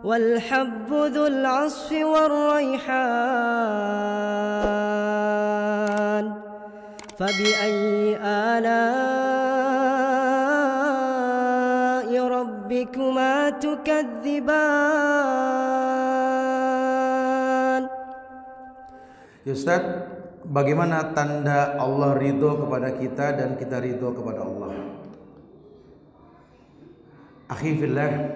والحب ذو العصف والريحان فبأي آلاء ربكما تكذبان. Ustaz, bagaimana tanda Allah ridho kepada kita dan kita ridho kepada Allah? Akhi fillah,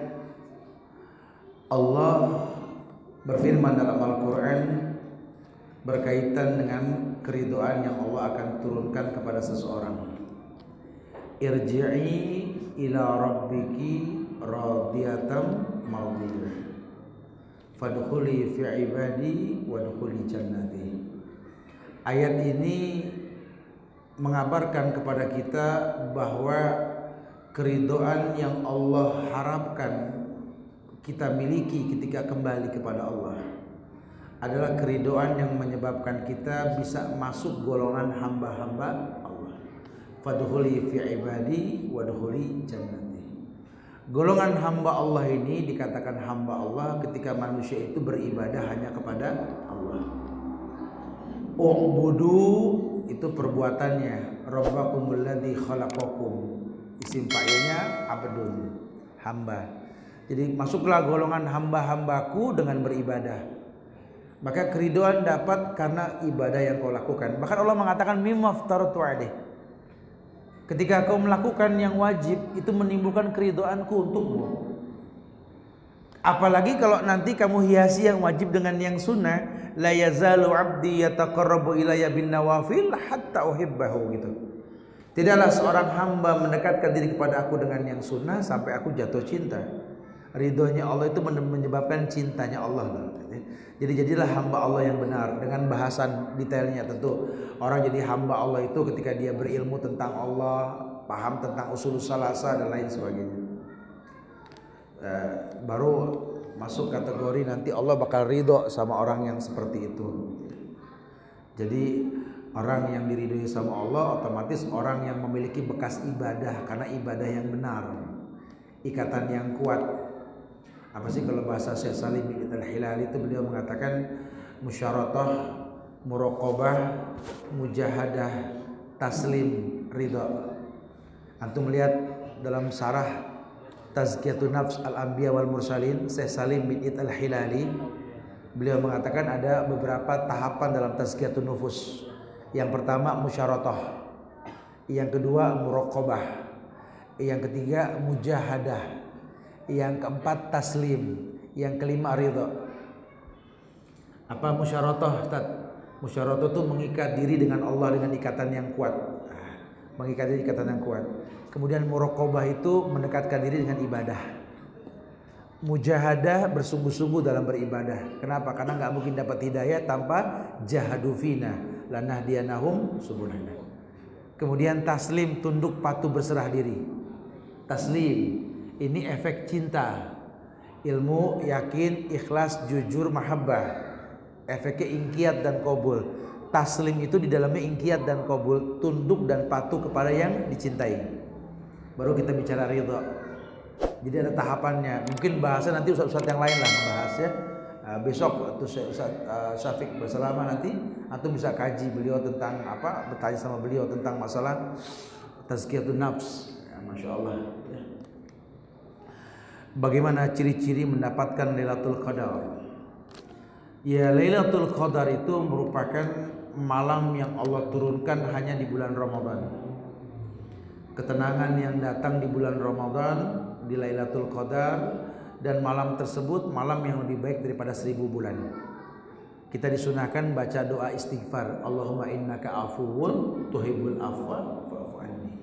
Allah berfirman dalam Al-Quran berkaitan dengan keridhaan yang Allah akan turunkan kepada seseorang. Irji'i ila rabbiki radiyatan mardiyah fadkhuli fi ibadi wadkhuli jannati. Ayat ini mengabarkan kepada kita bahwa keridhaan yang Allah harapkan kita miliki ketika kembali kepada Allah adalah keridhaan yang menyebabkan kita bisa masuk golongan hamba-hamba Allah. Fadkhuli fi ibadi wadkhuli jannati. Golongan hamba Allah ini dikatakan hamba Allah ketika manusia itu beribadah hanya kepada Allah. U'budu itu perbuatannya, rabbakumul ladzi khalaqakum. Isim fa'ilnya abdun, hamba. Jadi masuklah golongan hamba-hambaku dengan beribadah. Maka keridhaan dapat karena ibadah yang kau lakukan. Bahkan Allah mengatakan mimma aftaratu alaih. Ketika kau melakukan yang wajib, itu menimbulkan keridhaanku untukmu. Apalagi kalau nanti kamu hiasi yang wajib dengan yang sunnah, la yazalu abdi yataqarrabu ilayya bin nawafil hatta uhibbahu gitu. Tidaklah seorang hamba mendekatkan diri kepada aku dengan yang sunnah sampai aku jatuh cinta. Ridhonya Allah itu menyebabkan cintanya Allah. Jadi jadilah hamba Allah yang benar. Dengan bahasan detailnya tentu orang jadi hamba Allah itu ketika dia berilmu tentang Allah, paham tentang usul salasa dan lain sebagainya. Baru masuk kategori nanti Allah bakal ridho sama orang yang seperti itu. Jadi orang yang diridhoi sama Allah otomatis orang yang memiliki bekas ibadah karena ibadah yang benar, ikatan yang kuat. Apa sih kalau bahasa Syekh Salim bin Al-Hilali itu beliau mengatakan musyaratah, muraqabah, mujahadah, taslim, ridha. Antum melihat dalam sarah Tazkiyatun Nafs Al-Anbiya wal Mursalin Syekh Salim bin Al-Hilali beliau mengatakan ada beberapa tahapan dalam Tazkiyatun Nufus. Yang pertama musyaratah, yang kedua muraqabah, yang ketiga mujahadah, yang keempat taslim, yang kelima ridha. Apa musyaratah, Ustaz? Musyaratah itu mengikat diri dengan Allah dengan ikatan yang kuat. Mengikat diri ikatan yang kuat. Kemudian muraqabah itu mendekatkan diri dengan ibadah. Mujahadah bersungguh-sungguh dalam beribadah. Kenapa? Karena nggak mungkin dapat hidayah tanpa jahadu fina lanahdiyanahum subulana. Kemudian taslim, tunduk patuh berserah diri. Taslim ini efek cinta, ilmu, yakin, ikhlas, jujur, mahabbah. Efeknya ingkiyat dan qabul. Taslim itu di dalamnya ingkiyat dan qabul, tunduk dan patuh kepada yang dicintai. Baru kita bicara ridha. Jadi ada tahapannya. Mungkin bahasa nanti ustaz-ustaz yang lain lah membahas ya. Besok Ustaz Syafiq berselama nanti antum bisa kaji beliau tentang apa, bertanya sama beliau tentang masalah tazkiyatun nafs. Ya, Masya Allah. Ya. Bagaimana ciri-ciri mendapatkan Lailatul Qadar? Ya, Lailatul Qadar itu merupakan malam yang Allah turunkan hanya di bulan Ramadan. Ketenangan yang datang di bulan Ramadan di Lailatul Qadar, dan malam tersebut malam yang lebih baik daripada 1000 bulan. Kita disunahkan baca doa istighfar, Allahumma innaka afuwun tuhibbul afwa fa'fu anni.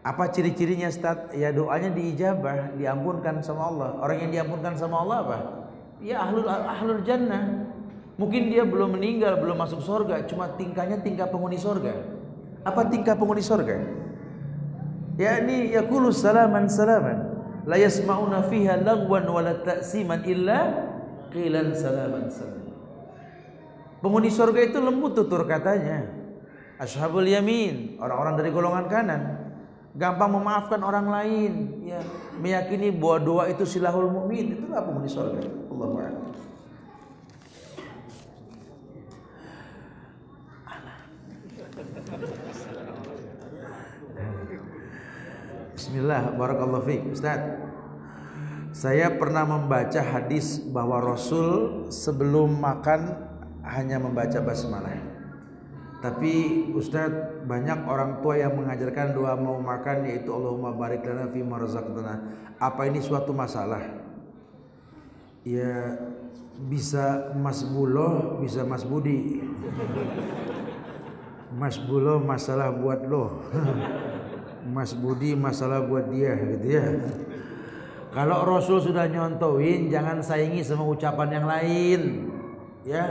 Apa ciri-cirinya, Ustaz? Ya doanya diijabah, diampunkan sama Allah. Orang yang diampunkan sama Allah apa? Ya ahlul jannah. Mungkin dia belum meninggal, belum masuk surga, cuma tingkahnya tingkah penghuni surga. Apa tingkah penghuni surga? yakni yaqulu salaman salaman la yasma'una fiha lagwan wala ta'siman illa qilan salaman salaman. Penghuni surga itu lembut tutur katanya. Ashabul yamin, orang-orang dari golongan kanan, gampang memaafkan orang lain, ya, meyakini bahwa doa itu silahul mukmin, itu apa penghuni surga. Allahu a'lam. Bismillah, barakallahu fiik. Ustaz, saya pernah membaca hadis bahwa Rasul sebelum makan hanya membaca basmalah. Tapi Ustaz, banyak orang tua yang mengajarkan doa mau makan yaitu Allahumma barik lana fima razaqtana. Apa ini suatu masalah? Ya, bisa Mas Buloh, bisa Mas Budi. Mas Buloh masalah buat lo. Mas Budi masalah buat dia gitu ya. Kalau Rasul sudah nyontohin, jangan saingi sama ucapan yang lain, ya.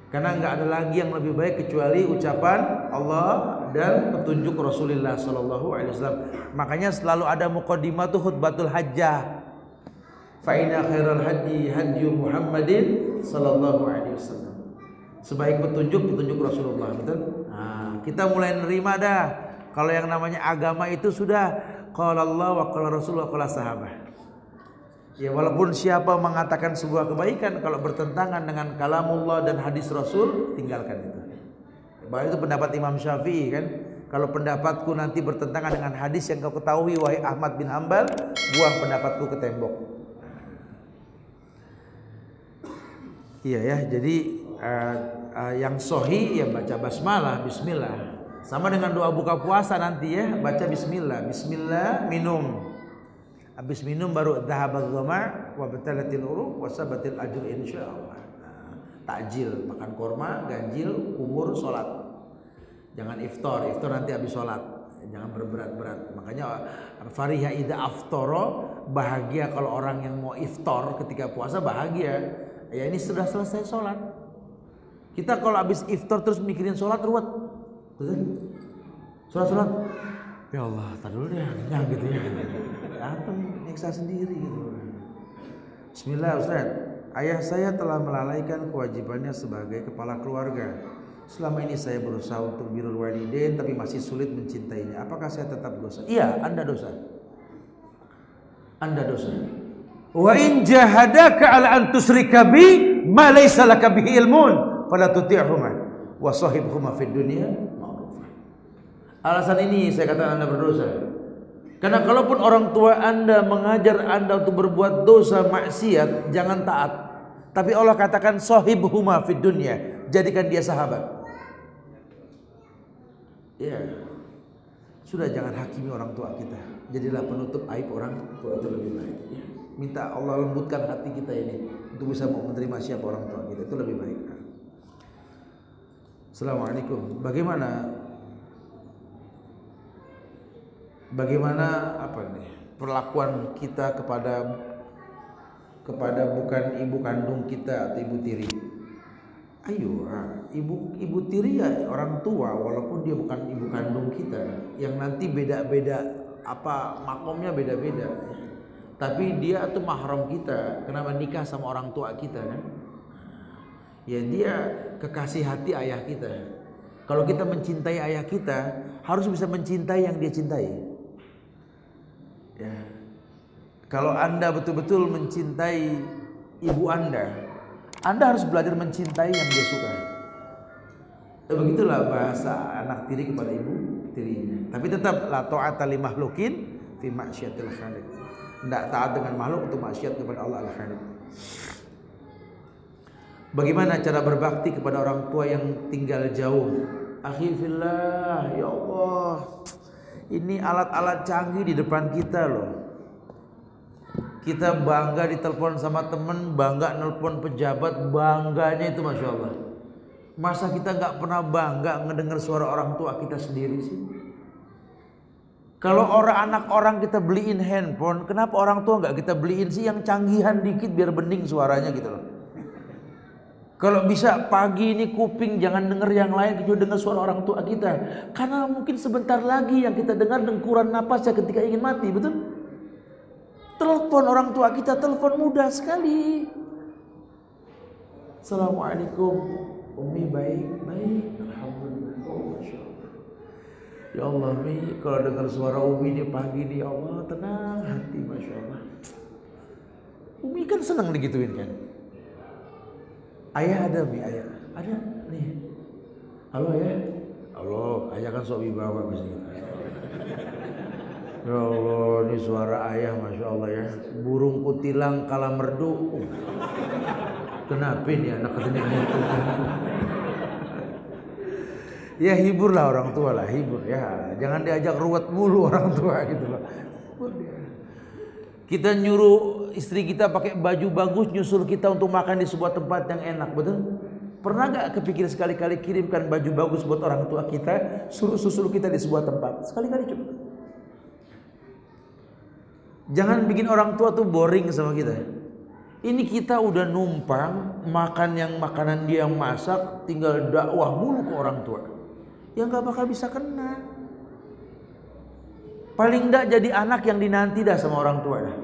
Karena nggak ada lagi yang lebih baik kecuali ucapan Allah dan petunjuk Rasulullah Sallallahu Alaihi Wasallam. Makanya selalu ada muqaddimah tuh khutbatul hajjah. Fa inna khairal hadi hadyu Muhammadin Sallallahu Alaihi Wasallam. Sebaik petunjuk Rasulullah, betul? Nah, kita mulai nerima dah. Kalau yang namanya agama itu sudah qala Allah wa qala Rasul wa qala sahabat. Ya, walaupun siapa mengatakan sebuah kebaikan, kalau bertentangan dengan kalamullah dan hadis Rasul, tinggalkan itu. Bahwa itu pendapat Imam Syafi'i kan. Kalau pendapatku nanti bertentangan dengan hadis yang kau ketahui wahai Ahmad bin Hanbal, buang pendapatku ke tembok. Iya ya, jadi yang sahih ya baca basmalah, bismillah. Sama dengan doa buka puasa nanti ya, baca bismillah. Bismillah, minum. Habis minum baru dhahabadz dhama' wa batalatil uruq wa sabatil ajr insyaallah. Takjil, makan korma, ganjil, kumur, salat. Jangan iftar nanti habis salat. Jangan berberat-berat. Makanya fariha idza aftara, bahagia kalau orang yang mau iftar ketika puasa bahagia. Ya ini sudah selesai salat. Kita kalau habis iftar terus mikirin salat ruwet. Betul? Sholat. Ya Allah, tar dulu deh, gitu ya. Apa nyiksa sendiri gitu. Bismillah Ustaz. Ayah saya telah melalaikan kewajibannya sebagai kepala keluarga. Selama ini saya berusaha untuk birrul walidain tapi masih sulit mencintainya. Apakah saya tetap dosa? Iya, Anda dosa. Anda dosa. Wa in jahadaka ala an tusyrika bi ma laysa laka bihi ilmun fala tuti'huma wa sahibhuma fid dunya. Alasan ini saya katakan Anda berdosa. Karena kalaupun orang tua Anda mengajar Anda untuk berbuat dosa maksiat, jangan taat. Tapi Allah katakan sahibhuma fid dunya, jadikan dia sahabat. Ya. Sudah, jangan hakimi orang tua kita. Jadilah penutup aib orang tua, itu lebih baik. Ya. Minta Allah lembutkan hati kita ini untuk bisa mau menerima siapa orang tua kita, itu lebih baik. Assalamualaikum. Bagaimana perlakuan kita kepada bukan ibu kandung kita atau ibu tiri? Ayo, ibu tiri ya orang tua, walaupun dia bukan ibu kandung kita, yang nanti beda-beda makomnya beda-beda. Tapi dia tuh mahram kita, kenapa nikah sama orang tua kita kan? Ya dia kekasih hati ayah kita. Kalau kita mencintai ayah kita, harus bisa mencintai yang dia cintai. Ya. Kalau Anda betul-betul mencintai ibu Anda harus belajar mencintai yang dia suka. Begitulah bahasa anak tiri kepada ibu tirinya. Tapi tetap la ta'ata li makhluqin fi ma'syiatil khaliq. Tidak taat dengan makhluk untuk maksiat kepada Allah Al-Khaliq. Bagaimana cara berbakti kepada orang tua yang tinggal jauh? Akhi fillah, ya Allah. Ini alat-alat canggih di depan kita loh. Kita bangga ditelepon sama temen, bangga nelpon pejabat, bangganya itu Masya Allah. Masa kita gak pernah bangga ngedengar suara orang tua kita sendiri sih? Kalau anak orang kita beliin handphone, kenapa orang tua gak kita beliin sih yang canggihan dikit biar bening suaranya gitu loh. Kalau bisa pagi ini kuping jangan dengar yang lain, kita dengar suara orang tua kita. Karena mungkin sebentar lagi yang kita dengar dengkuran napasnya ketika ingin mati, betul? Telepon orang tua kita, telepon mudah sekali. Assalamualaikum, Umi baik, alhamdulillah. Oh, Masya Allah. Ya Allah Mi, kalau dengar suara Umi nih pagi nih, ya Allah tenang hati, Masya Allah. Umi kan senang digituin kan. Ayah ada Mi, ayah ada nih. Halo ya, halo, ayah kan sok wibawa pasti. Ya Allah, ini suara ayah, Masya Allah ya. Burung kutilang kala merdu. Kenapa nih anak katanya gitu? Ya hiburlah orang tua lah, hibur ya. Jangan diajak ruwet mulu orang tua gitu loh. Kita nyuruh istri kita pakai baju bagus, nyusul kita untuk makan di sebuah tempat yang enak, betul? Pernah gak kepikir sekali-kali kirimkan baju bagus buat orang tua kita, suruh kita di sebuah tempat? Sekali-kali coba. Jangan bikin orang tua tuh boring sama kita. Ini kita udah numpang makan yang makanan dia yang masak, tinggal dakwah mulu ke orang tua. Yang gak bakal bisa kena. Paling gak jadi anak yang dinanti dah sama orang tua dah.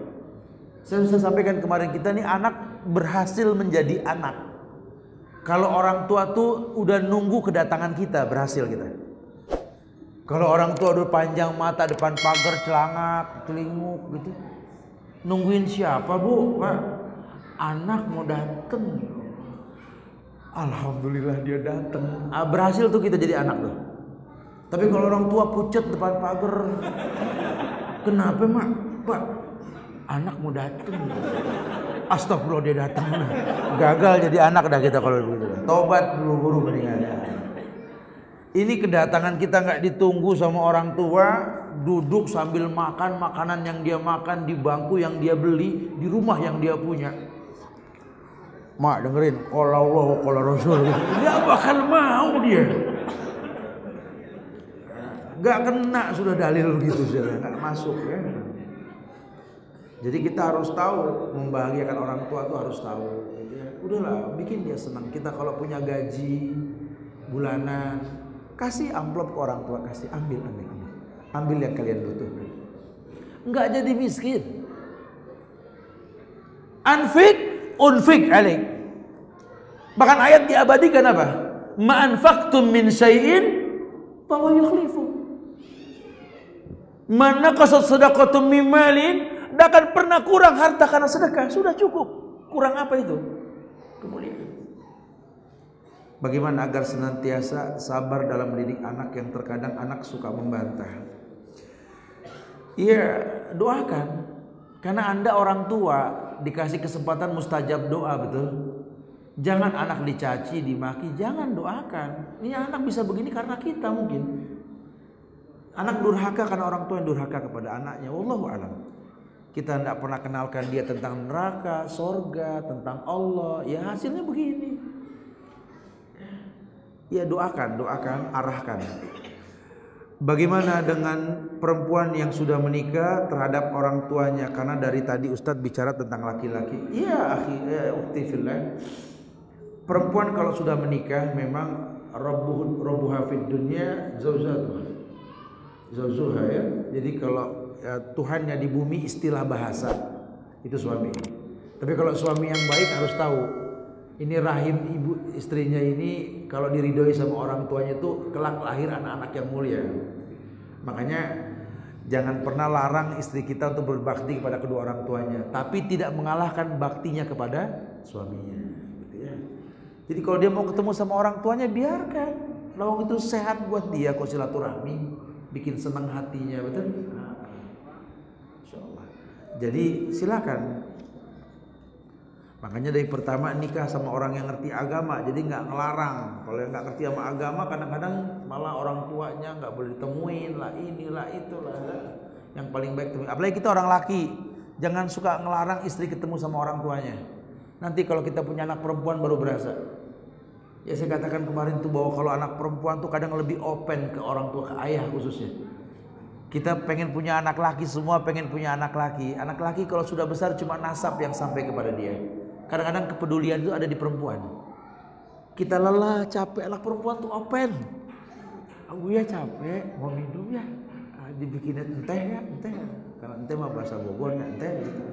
Saya sudah sampaikan kemarin, kita nih anak berhasil menjadi anak kalau orang tua tuh udah nunggu kedatangan kita, berhasil kita. Kalau orang tua udah panjang mata depan pagar, celangak, telinguk gitu, nungguin siapa Bu? Pak, anak mau dateng. Alhamdulillah dia dateng. Berhasil tuh kita jadi anak tuh. Tapi kalau orang tua pucet depan pagar, kenapa Mak? Pak, anak mau dateng. Astagfirullah dia dateng. Gagal jadi anak dah kita kalau begitu. Tobat buru-buru mendingan. Ini kedatangan kita nggak ditunggu sama orang tua, duduk sambil makan makanan yang dia makan di bangku yang dia beli, di rumah yang dia punya. Mak dengerin, qala Allah qala Rasul. Dia bakal mau dia. Gak kena sudah dalil gitu sudah, gak masuk ya. Jadi kita harus tahu membahagiakan orang tua tuh harus tahu. Gitu ya. Udahlah, bikin dia senang. Kita kalau punya gaji bulanan, kasih amplop ke orang tua, kasih ambil yang kalian butuh. Enggak jadi miskin. Unfik alaik. Bahkan ayat diabadikan apa? Ma anfaqtum min syai'in fa huwa yukhlifu. Mana kasat sedekatum min malin, tidak akan pernah kurang harta karena sedekah, sudah cukup. Kurang apa itu? Kemuliaan. Bagaimana agar senantiasa sabar dalam mendidik anak yang terkadang anak suka membantah? Iya, doakan. Karena Anda orang tua dikasih kesempatan mustajab doa, betul? Jangan anak dicaci, dimaki, jangan, doakan. Ini anak bisa begini karena kita mungkin. Anak durhaka karena orang tua yang durhaka kepada anaknya. Wallahu a'lam. Kita tidak pernah kenalkan dia tentang neraka, sorga, tentang Allah. Ya hasilnya begini. Ya doakan, arahkan. Bagaimana dengan perempuan yang sudah menikah terhadap orang tuanya? Karena dari tadi Ustadz bicara tentang laki-laki. Iya, akhi, ukti fillah. Perempuan kalau sudah menikah memang rabbuha fid dunya zawjuha ya. Jadi kalau ya, Tuhannya di bumi istilah bahasa itu suami. Tapi kalau suami yang baik harus tahu ini rahim ibu istrinya ini kalau diridhoi sama orang tuanya itu kelak lahir anak-anak yang mulia. Makanya jangan pernah larang istri kita untuk berbakti kepada kedua orang tuanya, tapi tidak mengalahkan baktinya kepada suaminya. Gitu ya. Jadi kalau dia mau ketemu sama orang tuanya biarkan, lawang itu sehat buat dia kok silaturahmi, bikin senang hatinya, betul? Insyaallah. Jadi silakan. Makanya dari pertama nikah sama orang yang ngerti agama, jadi nggak ngelarang. Kalau yang nggak ngerti sama agama, kadang-kadang malah orang tuanya nggak boleh ditemuin lah, inilah itulah. Yang paling baik temuin. Apalagi kita orang laki, jangan suka ngelarang istri ketemu sama orang tuanya. Nanti kalau kita punya anak perempuan baru berasa. Ya saya katakan kemarin tuh bahwa kalau anak perempuan tuh kadang lebih open ke orang tua, ke ayah khususnya. Kita pengen punya anak laki, semua pengen punya anak laki. Anak laki kalau sudah besar cuma nasab yang sampai kepada dia. Kadang-kadang kepedulian itu ada di perempuan. Kita lelah, capek, anak perempuan tuh open. Aku ya capek, mau minum ya, dibikinin teh ya, teh. Kalau teh mah bahasa Bogor ya, teh gitu.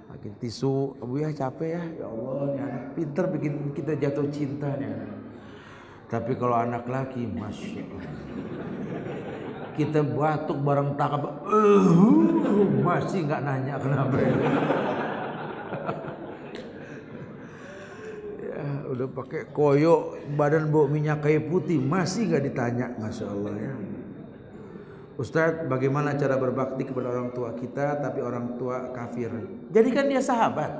Makin tisu, Abu ya capek ya, ya Allah, nih anak pinter bikin kita jatuh cinta nih anak. Tapi kalau anak laki, masya Allah, kita batuk bareng takap, masih nggak nanya kenapa. Ya, udah pakai koyo, badan bau minyak kayu putih, masih nggak ditanya, masya Allah ya. Ustadz, bagaimana cara berbakti kepada orang tua kita tapi orang tua kafir? Jadikan dia sahabat.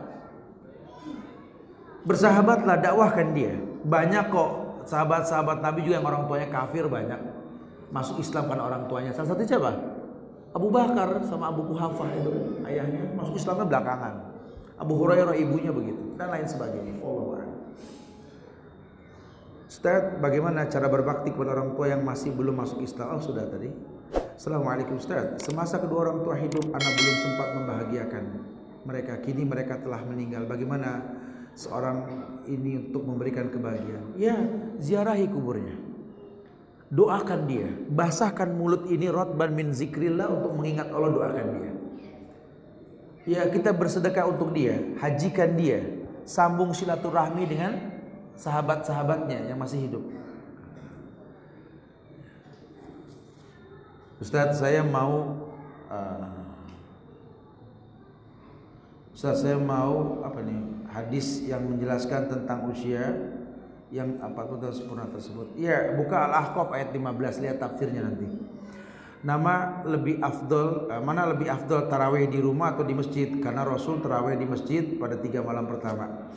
Bersahabatlah, dakwahkan dia. Banyak kok sahabat-sahabat Nabi juga yang orang tuanya kafir, banyak. Masuk Islam karena orang tuanya. Salah satu siapa? Abu Bakar sama Abu Quhafah itu ayahnya masuk Islamnya belakangan. Abu Hurairah ibunya begitu dan lain sebagainya. Ustaz, bagaimana cara berbakti kepada orang tua yang masih belum masuk Islam? Oh, sudah tadi. Assalamualaikum Ustaz. Semasa kedua orang tua hidup, anak belum sempat membahagiakan mereka. Kini mereka telah meninggal. Bagaimana seorang ini untuk memberikan kebahagiaan? Ya, ziarahi kuburnya. Doakan dia. Basahkan mulut ini rotban min zikrillah untuk mengingat Allah, doakan dia. Ya, kita bersedekah untuk dia, hajikan dia, sambung silaturahmi dengan sahabat-sahabatnya yang masih hidup. Ustaz, saya mau hadis yang menjelaskan tentang usia yang 40 tahun sempurna tersebut. Ya, buka Al-Ahqaf ayat 15, lihat tafsirnya nanti. Mana lebih afdal tarawih di rumah atau di masjid? Karena Rasul tarawih di masjid pada 3 malam pertama.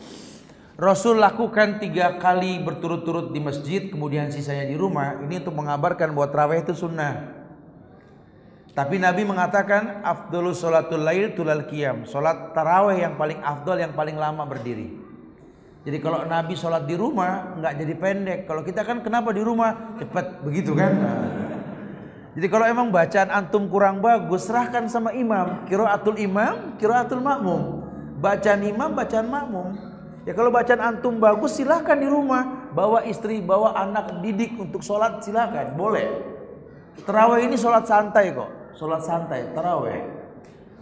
Rasul lakukan 3 kali berturut-turut di masjid, kemudian sisanya di rumah. Ini untuk mengabarkan bahwa tarawih itu sunnah. Tapi Nabi mengatakan afdalus sholatul lail tulal qiyam. Salat tarawih yang paling afdal, yang paling lama berdiri. Jadi kalau Nabi sholat di rumah nggak jadi pendek. Kalau kita kan kenapa di rumah cepat begitu kan? Jadi kalau emang bacaan antum kurang bagus, serahkan sama imam. Imam, qiraatul makmum. Bacaan imam, bacaan makmum. Ya kalau bacaan antum bagus, silahkan di rumah. Bawa istri, bawa anak didik untuk sholat, silahkan, boleh. Tarawih ini sholat santai kok. Sholat santai, tarawih.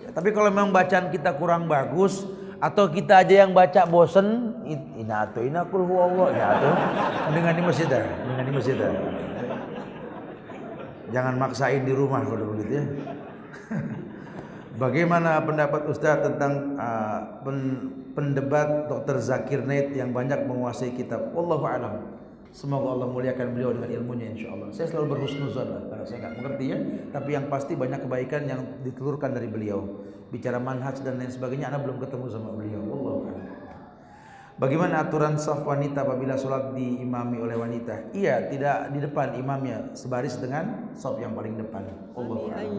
Ya, tapi kalau memang bacaan kita kurang bagus, atau kita aja yang baca bosen, inakul huwallah, dengan di masjid dah, jangan maksain di rumah kalau begitu ya. Bagaimana pendapat Ustaz tentang pendebat Dr. Zakir Naik yang banyak menguasai kitab? Wallahu a'lam. Semoga Allah muliakan beliau dengan ilmunya insyaallah. Saya selalu berhusnuzon karena saya nggak mengerti ya, tapi yang pasti banyak kebaikan yang ditelurkan dari beliau. Bicara manhaj dan lain sebagainya, Anda belum ketemu sama beliau. Wallahu a'lam. Bagaimana aturan saf wanita apabila sholat diimami oleh wanita? Iya, tidak di depan imamnya, sebaris dengan saf yang paling depan. Wallahu a'lam.